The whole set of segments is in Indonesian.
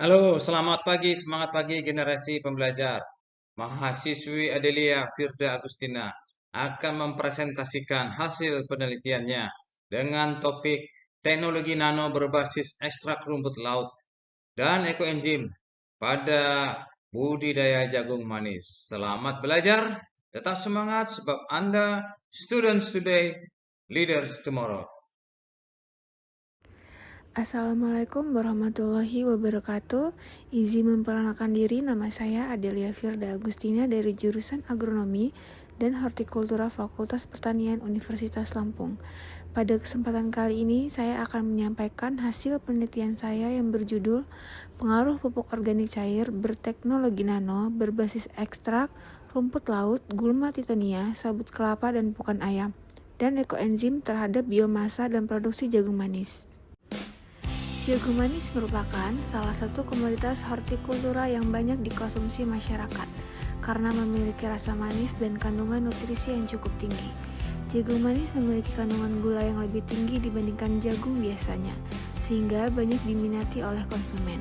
Halo, selamat pagi, semangat pagi generasi pembelajar. Mahasiswi Adelia Firda Agustina akan mempresentasikan hasil penelitiannya dengan topik teknologi nano berbasis ekstrak rumput laut dan ekoenzim pada budidaya jagung manis. Selamat belajar, tetap semangat sebab Anda students today, leaders tomorrow. Assalamualaikum warahmatullahi wabarakatuh. Izin memperkenalkan diri, nama saya Adelia Firda Agustina dari jurusan Agronomi dan Hortikultura Fakultas Pertanian Universitas Lampung. Pada kesempatan kali ini, saya akan menyampaikan hasil penelitian saya yang berjudul Pengaruh Pupuk Organik Cair Berteknologi Nano Berbasis Ekstrak Rumput Laut, Gulma Titania, Sabut Kelapa, dan Pukan Ayam, dan ekoenzim terhadap biomasa dan produksi jagung manis. Jagung manis merupakan salah satu komoditas hortikultura yang banyak dikonsumsi masyarakat karena memiliki rasa manis dan kandungan nutrisi yang cukup tinggi. Jagung manis memiliki kandungan gula yang lebih tinggi dibandingkan jagung biasanya, sehingga banyak diminati oleh konsumen.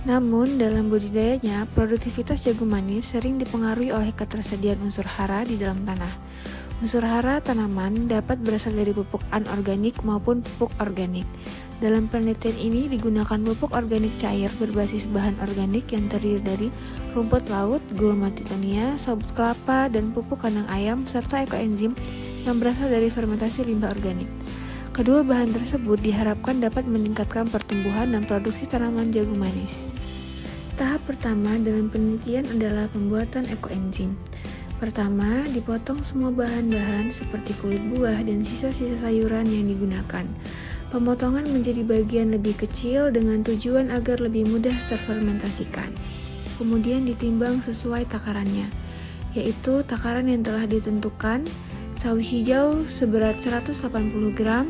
Namun, dalam budidayanya, produktivitas jagung manis sering dipengaruhi oleh ketersediaan unsur hara di dalam tanah. Unsur hara tanaman dapat berasal dari pupuk anorganik maupun pupuk organik. Dalam penelitian ini digunakan pupuk organik cair berbasis bahan organik yang terdiri dari rumput laut, gulma titania, sabut kelapa, dan pupuk kandang ayam, serta ekoenzim yang berasal dari fermentasi limbah organik. Kedua bahan tersebut diharapkan dapat meningkatkan pertumbuhan dan produksi tanaman jagung manis. Tahap pertama dalam penelitian adalah pembuatan ekoenzim. Pertama, dipotong semua bahan-bahan seperti kulit buah dan sisa-sisa sayuran yang digunakan. Pemotongan menjadi bagian lebih kecil dengan tujuan agar lebih mudah terfermentasikan. Kemudian ditimbang sesuai takarannya, yaitu takaran yang telah ditentukan: sawi hijau seberat 180 gram,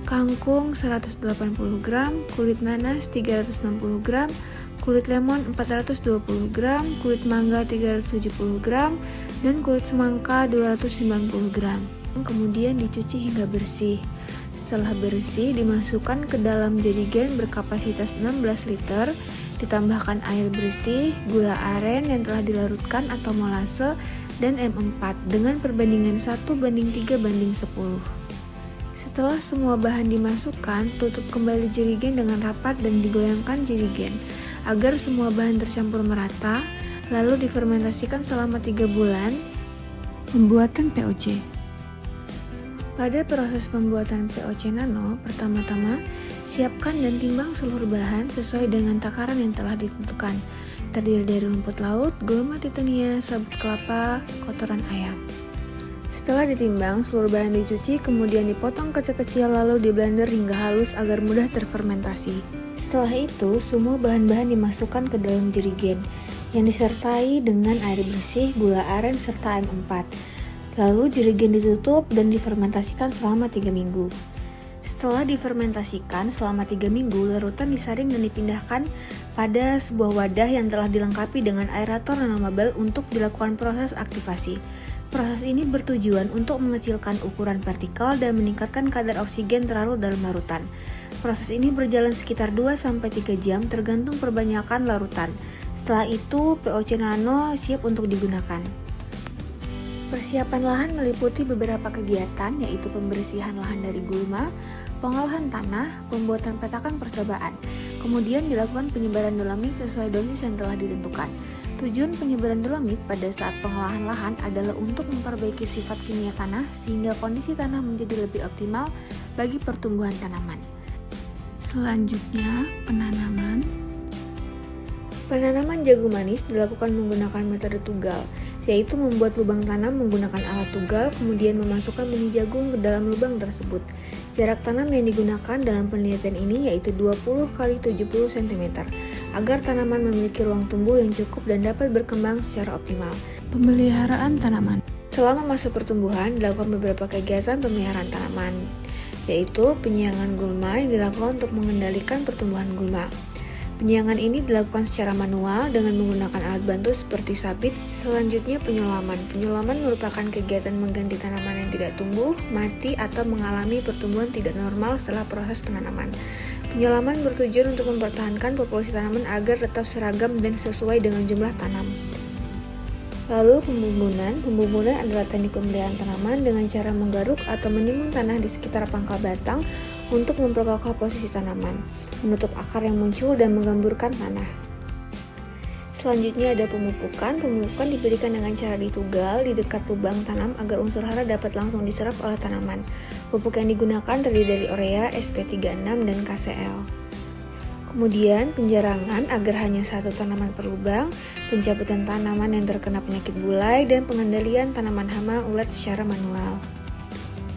kangkung 180 gram, kulit nanas 360 gram, kulit lemon 420 gram, kulit mangga 370 gram, dan kulit semangka 290 gram. Kemudian dicuci hingga bersih. Setelah bersih, dimasukkan ke dalam jerigen berkapasitas 16 liter, ditambahkan air bersih, gula aren yang telah dilarutkan atau molase, dan M4 dengan perbandingan 1:3:10. Setelah semua bahan dimasukkan, tutup kembali jerigen dengan rapat dan digoyangkan jerigen agar semua bahan tercampur merata, lalu difermentasikan selama 3 bulan. Pembuatan POC. Pada proses pembuatan POC nano, pertama-tama siapkan dan timbang seluruh bahan sesuai dengan takaran yang telah ditentukan, terdiri dari rumput laut, gulma titania, sabut kelapa, kotoran ayam. Setelah ditimbang, seluruh bahan dicuci, kemudian dipotong kecil-kecil lalu diblender hingga halus agar mudah terfermentasi. Setelah itu, semua bahan-bahan dimasukkan ke dalam jerigen yang disertai dengan air bersih, gula aren, serta M4. Lalu jerigen ditutup dan difermentasikan selama 3 minggu. Setelah difermentasikan selama 3 minggu, larutan disaring dan dipindahkan pada sebuah wadah yang telah dilengkapi dengan aerator nanomabel untuk dilakukan proses aktivasi. Proses ini bertujuan untuk mengecilkan ukuran partikel dan meningkatkan kadar oksigen terlarut dalam larutan. Proses ini berjalan sekitar 2-3 jam tergantung perbanyakan larutan. Setelah itu, POC nano siap untuk digunakan. Persiapan lahan meliputi beberapa kegiatan, yaitu pembersihan lahan dari gulma, pengolahan tanah, pembuatan petakan percobaan. Kemudian dilakukan penyebaran dolomit sesuai dosis yang telah ditentukan. Tujuan penyebaran dolomit pada saat pengolahan lahan adalah untuk memperbaiki sifat kimia tanah sehingga kondisi tanah menjadi lebih optimal bagi pertumbuhan tanaman. Selanjutnya, penanaman. Penanaman jagung manis dilakukan menggunakan metode tugal, yaitu membuat lubang tanam menggunakan alat tugal, kemudian memasukkan benih jagung ke dalam lubang tersebut. Jarak tanam yang digunakan dalam penelitian ini yaitu 20x70 cm, agar tanaman memiliki ruang tumbuh yang cukup dan dapat berkembang secara optimal. Pemeliharaan tanaman. Selama masa pertumbuhan, dilakukan beberapa kegiatan pemeliharaan tanaman, yaitu penyiangan gulma yang dilakukan untuk mengendalikan pertumbuhan gulma. Penyiangan ini dilakukan secara manual dengan menggunakan alat bantu seperti sabit. Selanjutnya, penyulaman. Penyulaman merupakan kegiatan mengganti tanaman yang tidak tumbuh, mati, atau mengalami pertumbuhan tidak normal setelah proses penanaman. Penyelaman bertujuan untuk mempertahankan populasi tanaman agar tetap seragam dan sesuai dengan jumlah tanam. Lalu pembumbunan adalah teknik pemberdayaan tanaman dengan cara menggaruk atau menimbun tanah di sekitar pangkal batang untuk memperkokoh posisi tanaman, menutup akar yang muncul dan menggemburkan tanah. Selanjutnya ada pemupukan. Pemupukan diberikan dengan cara ditugal di dekat lubang tanam agar unsur hara dapat langsung diserap oleh tanaman. Pupuk yang digunakan terdiri dari urea, SP36, dan KCl. Kemudian penjarangan agar hanya satu tanaman per lubang, pencabutan tanaman yang terkena penyakit bulai, dan pengendalian tanaman hama ulat secara manual.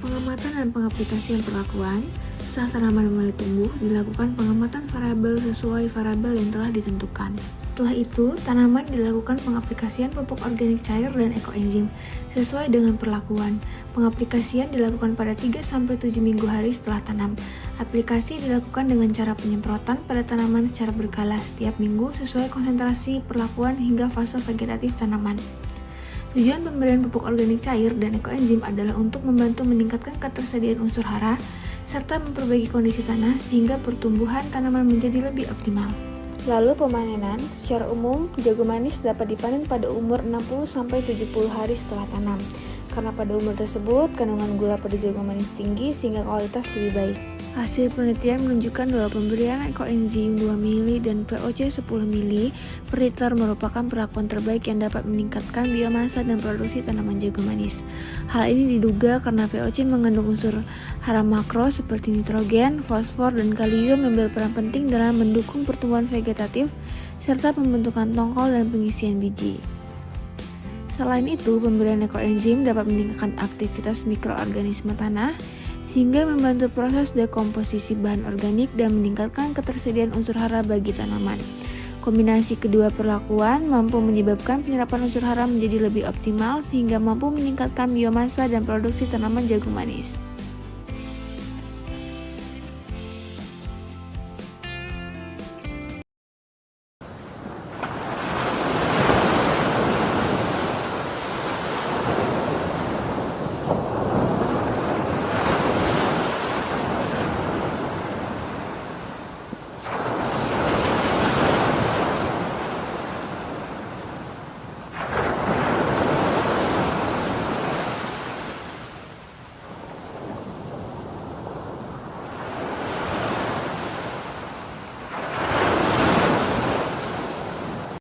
Pengamatan dan pengaplikasian perlakuan. Saat tanaman mulai tumbuh, dilakukan pengamatan variabel sesuai variabel yang telah ditentukan. Setelah itu, tanaman dilakukan pengaplikasian pupuk organik cair dan ekoenzim sesuai dengan perlakuan. Pengaplikasian dilakukan pada 3-7 minggu hari setelah tanam. Aplikasi dilakukan dengan cara penyemprotan pada tanaman secara berkala setiap minggu sesuai konsentrasi perlakuan hingga fase vegetatif tanaman. Tujuan pemberian pupuk organik cair dan ekoenzim adalah untuk membantu meningkatkan ketersediaan unsur hara serta memperbaiki kondisi tanah sehingga pertumbuhan tanaman menjadi lebih optimal. Lalu pemanenan, secara umum jagung manis dapat dipanen pada umur 60-70 hari setelah tanam. Karena pada umur tersebut kandungan gula pada jagung manis tinggi sehingga kualitas lebih baik. Hasil penelitian menunjukkan bahwa pemberian ekoenzim 2 mili dan POC 10 mili per liter merupakan perlakuan terbaik yang dapat meningkatkan biomasa dan produksi tanaman jagung manis. Hal ini diduga karena POC mengandung unsur hara makro seperti nitrogen, fosfor, dan kalium yang berperan penting dalam mendukung pertumbuhan vegetatif serta pembentukan tongkol dan pengisian biji. Selain itu, pemberian ekoenzim dapat meningkatkan aktivitas mikroorganisme tanah sehingga membantu proses dekomposisi bahan organik dan meningkatkan ketersediaan unsur hara bagi tanaman. Kombinasi kedua perlakuan mampu menyebabkan penyerapan unsur hara menjadi lebih optimal sehingga mampu meningkatkan biomasa dan produksi tanaman jagung manis.